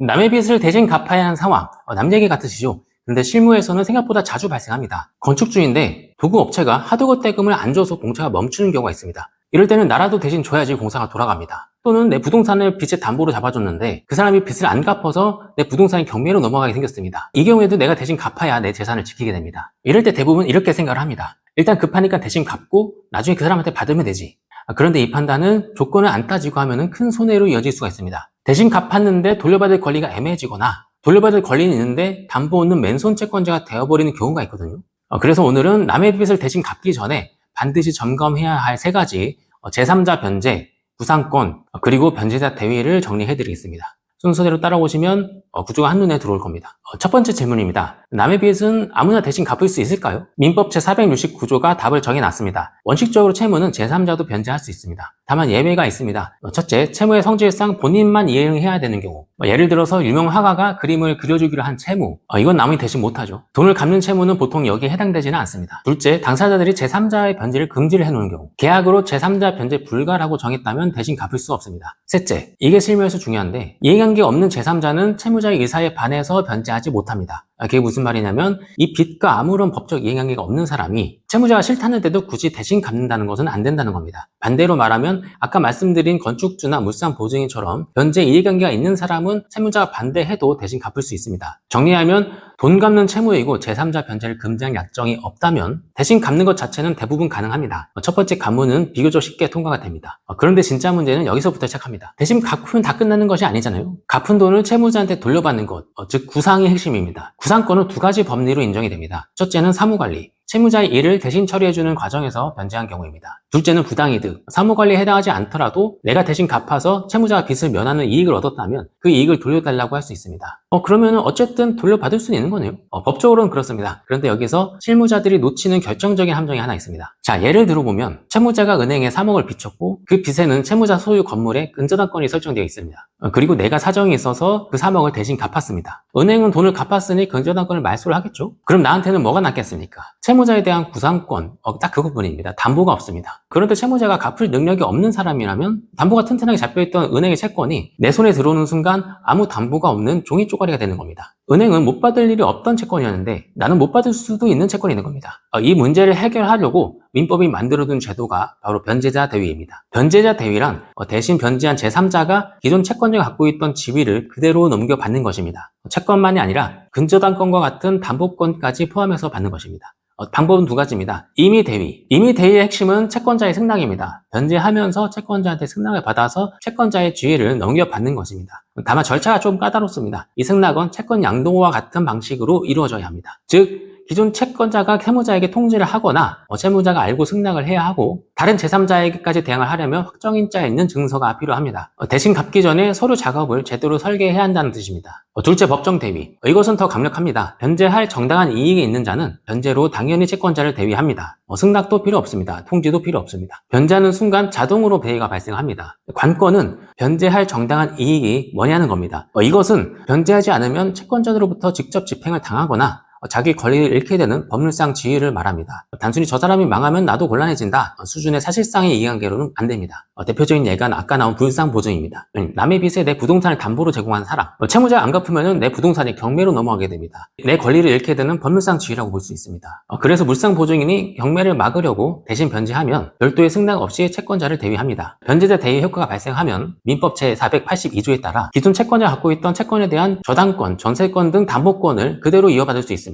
남의 빚을 대신 갚아야 하는 상황, 남 얘기 같으시죠? 근데 실무에서는 생각보다 자주 발생합니다. 건축주인데 도급업체가 하도급 대금을 안 줘서 공사가 멈추는 경우가 있습니다. 이럴 때는 나라도 대신 줘야지 공사가 돌아갑니다. 또는 내 부동산을 빚의 담보로 잡아줬는데 그 사람이 빚을 안 갚아서 내 부동산이 경매로 넘어가게 생겼습니다. 이 경우에도 내가 대신 갚아야 내 재산을 지키게 됩니다. 이럴 때 대부분 이렇게 생각을 합니다. 일단 급하니까 대신 갚고 나중에 그 사람한테 받으면 되지. 그런데 이 판단은 조건을 안 따지고 하면 큰 손해로 이어질 수가 있습니다. 대신 갚았는데 돌려받을 권리가 애매해지거나 돌려받을 권리는 있는데 담보 없는 맨손 채권자가 되어버리는 경우가 있거든요. 그래서 오늘은 남의 빚을 대신 갚기 전에 반드시 점검해야 할 세 가지 제3자 변제, 구상권, 그리고 변제자 대위를 정리해드리겠습니다. 순서대로 따라오시면 구조가 한눈에 들어올 겁니다. 첫 번째 질문입니다. 남의 빚은 아무나 대신 갚을 수 있을까요? 민법 제469조가 답을 정해놨습니다. 원칙적으로 채무는 제3자도 변제할 수 있습니다. 다만 예외가 있습니다. 첫째, 채무의 성질상 본인만 이행해야 되는 경우. 예를 들어서 유명 화가가 그림을 그려주기로 한 채무. 이건 남이 대신 못하죠. 돈을 갚는 채무는 보통 여기에 해당되지는 않습니다. 둘째, 당사자들이 제3자의 변제를 금지를 해놓은 경우. 계약으로 제3자 변제 불가라고 정했다면 대신 갚을 수 없습니다. 셋째, 이게 실무에서 중요한데 이해관계 없는 제3자는 채무자의 의사에 반해서 변제하지 못합니다. 그게 무슨 말이냐면 이 빚과 아무런 법적 이해관계가 없는 사람이 채무자가 싫다는데도 굳이 대신 갚는다는 것은 안 된다는 겁니다. 반대로 말하면 아까 말씀드린 건축주나 물상보증인처럼 변제 이해관계가 있는 사람은 채무자가 반대해도 대신 갚을 수 있습니다. 정리하면 돈 갚는 채무이고 제3자 변제를 금지한 약정이 없다면 대신 갚는 것 자체는 대부분 가능합니다. 첫 번째 관문은 비교적 쉽게 통과가 됩니다. 그런데 진짜 문제는 여기서부터 시작합니다. 대신 갚으면 다 끝나는 것이 아니잖아요. 갚은 돈을 채무자한테 돌려받는 것, 즉 구상이 핵심입니다. 구상권은 두 가지 법리로 인정이 됩니다. 첫째는 사무관리, 채무자의 일을 대신 처리해주는 과정에서 변제한 경우입니다. 둘째는 부당이득, 사무관리에 해당하지 않더라도 내가 대신 갚아서 채무자가 빚을 면하는 이익을 얻었다면 그 이익을 돌려달라고 할 수 있습니다. 그러면 어쨌든 돌려받을 수는 있는 거네요. 법적으로는 그렇습니다. 그런데 여기서 실무자들이 놓치는 결정적인 함정이 하나 있습니다. 자, 예를 들어보면 채무자가 은행에 3억을 빚졌고 그 빚에는 채무자 소유 건물에 근저당권이 설정되어 있습니다. 그리고 내가 사정이 있어서 그 3억을 대신 갚았습니다. 은행은 돈을 갚았으니 근저당권을 말소를 하겠죠? 그럼 나한테는 뭐가 남겠습니까? 채무자에 대한 구상권, 딱 그것뿐입니다. 담보가 없습니다. 그런데 채무자가 갚을 능력이 없는 사람이라면 담보가 튼튼하게 잡혀있던 은행의 채권이 내 손에 들어오는 순간 아무 담보가 없는 종이 쪼가리가 되는 겁니다. 은행은 못 받을 일이 없던 채권이었는데 나는 못 받을 수도 있는 채권이 있는 겁니다. 이 문제를 해결하려고 민법이 만들어둔 제도가 바로 변제자 대위입니다. 변제자 대위란 대신 변제한 제3자가 기존 채권자가 갖고 있던 지위를 그대로 넘겨받는 것입니다. 채권만이 아니라 근저당권과 같은 담보권까지 포함해서 받는 것입니다. 방법은 두 가지입니다. 임의대위. 임의대위의 핵심은 채권자의 승낙입니다. 변제하면서 채권자한테 승낙을 받아서 채권자의 지위를 넘겨받는 것입니다. 다만 절차가 좀 까다롭습니다. 이 승낙은 채권 양도와 같은 방식으로 이루어져야 합니다. 즉, 기존 채권자가 채무자에게 통지를 하거나 채무자가 알고 승낙을 해야 하고 다른 제3자에게까지 대항을 하려면 확정인자에 있는 증서가 필요합니다. 대신 갚기 전에 서류 작업을 제대로 설계해야 한다는 뜻입니다. 둘째, 법정 대위. 이것은 더 강력합니다. 변제할 정당한 이익이 있는 자는 변제로 당연히 채권자를 대위합니다. 승낙도 필요 없습니다. 통지도 필요 없습니다. 변제하는 순간 자동으로 대위가 발생합니다. 관건은 변제할 정당한 이익이 뭐냐는 겁니다. 이것은 변제하지 않으면 채권자로부터 직접 집행을 당하거나 자기 권리를 잃게 되는 법률상 지위를 말합니다. 단순히 저 사람이 망하면 나도 곤란해진다 수준의 사실상의 이해관계로는 안 됩니다. 대표적인 예가 아까 나온 불상보증입니다. 남의 빚에 내 부동산을 담보로 제공한 사람, 채무자가 안 갚으면 내 부동산이 경매로 넘어가게 됩니다. 내 권리를 잃게 되는 법률상 지위라고 볼 수 있습니다. 그래서 물상보증인이 경매를 막으려고 대신 변제하면 별도의 승낙 없이 채권자를 대위합니다. 변제자 대위 효과가 발생하면 민법 제482조에 따라 기존 채권자가 갖고 있던 채권에 대한 저당권, 전세권 등 담보권을 그대로 이어받을 수 있습니다.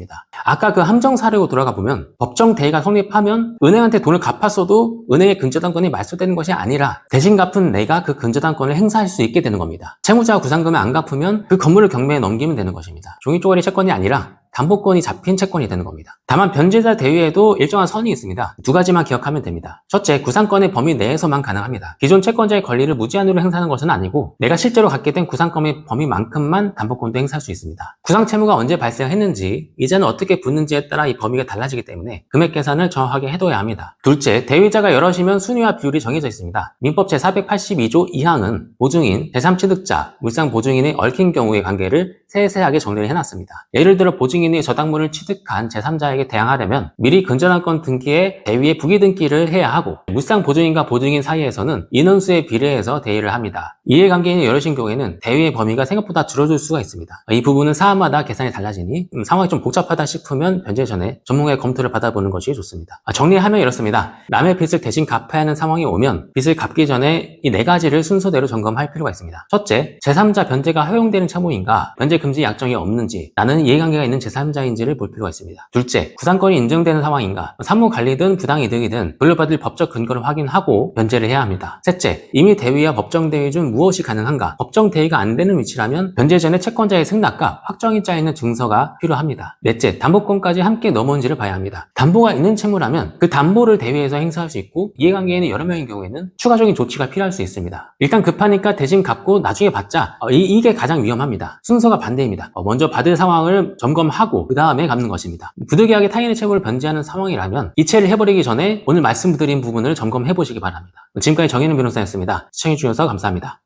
아까 그 함정 사례로 돌아가 보면 법정 대위가 성립하면 은행한테 돈을 갚았어도 은행의 근저당권이 말소되는 것이 아니라 대신 갚은 내가 그 근저당권을 행사할 수 있게 되는 겁니다. 채무자가 구상금을 안 갚으면 그 건물을 경매에 넘기면 되는 것입니다. 종이 쪼가리 채권이 아니라 담보권이 잡힌 채권이 되는 겁니다. 다만 변제자 대위에도 일정한 선이 있습니다. 두 가지만 기억하면 됩니다. 첫째, 구상권의 범위 내에서만 가능합니다. 기존 채권자의 권리를 무제한으로 행사하는 것은 아니고 내가 실제로 갖게 된 구상권의 범위만큼만 담보권도 행사할 수 있습니다. 구상 채무가 언제 발생했는지, 이자는 어떻게 붙는지에 따라 이 범위가 달라지기 때문에 금액 계산을 정확하게 해둬야 합니다. 둘째, 대위자가 여럿이면 순위와 비율이 정해져 있습니다. 민법 제482조 2항은 보증인, 제3취득자, 물상보증인의 얽힌 경우의 관계를 세세하게 정리를 해놨습니다. 예를 들어 보증인 증인의 저당물을 취득한 제3자에게 대항하려면 미리 근저당권 등기에 대위에 부기 등기를 해야 하고 무상 보증인과 보증인 사이에서는 인원수에 비례해서 대의를 합니다. 이해관계인이 여럿인 경우에는 대위의 범위가 생각보다 줄어들 수가 있습니다. 이 부분은 사안마다 계산이 달라지니 상황이 좀 복잡하다 싶으면 변제 전에 전문가의 검토를 받아보는 것이 좋습니다. 정리하면 이렇습니다. 남의 빚을 대신 갚아야 하는 상황이 오면 빚을 갚기 전에 이 4가지를 순서대로 점검할 필요가 있습니다. 첫째, 제3자 변제가 허용되는 채무인가, 변제 금지 약정이 없는지, 나는 이해관계가 있는 제3자인지를 볼 필요가 있습니다. 둘째, 구상권이 인정되는 상황인가, 사무관리든 부당이득이든 돌려받을 법적 근거를 확인하고 변제를 해야 합니다. 셋째, 이미 대위와 법정대위 중 무엇이 가능한가, 법정대위가 안 되는 위치라면 변제 전에 채권자의 승낙과 확정일자에 있는 증서가 필요합니다. 넷째, 담보권까지 함께 넘어온지를 봐야 합니다. 담보가 있는 채무라면 그 담보를 대위에서 행사할 수 있고 이해관계인이 여러 명인 경우에는 추가적인 조치가 필요할 수 있습니다. 일단 급하니까 대신 갚고 나중에 받자, 이게 가장 위험합니다. 순서가 반대입니다. 먼저 받을 상황을 점검하고 그 다음에 갚는 것입니다. 부득이하게 타인의 채무를 변제하는 상황이라면 이체를 해버리기 전에 오늘 말씀드린 부분을 점검해 보시기 바랍니다. 지금까지 정현우 변호사였습니다. 시청해주셔서 감사합니다.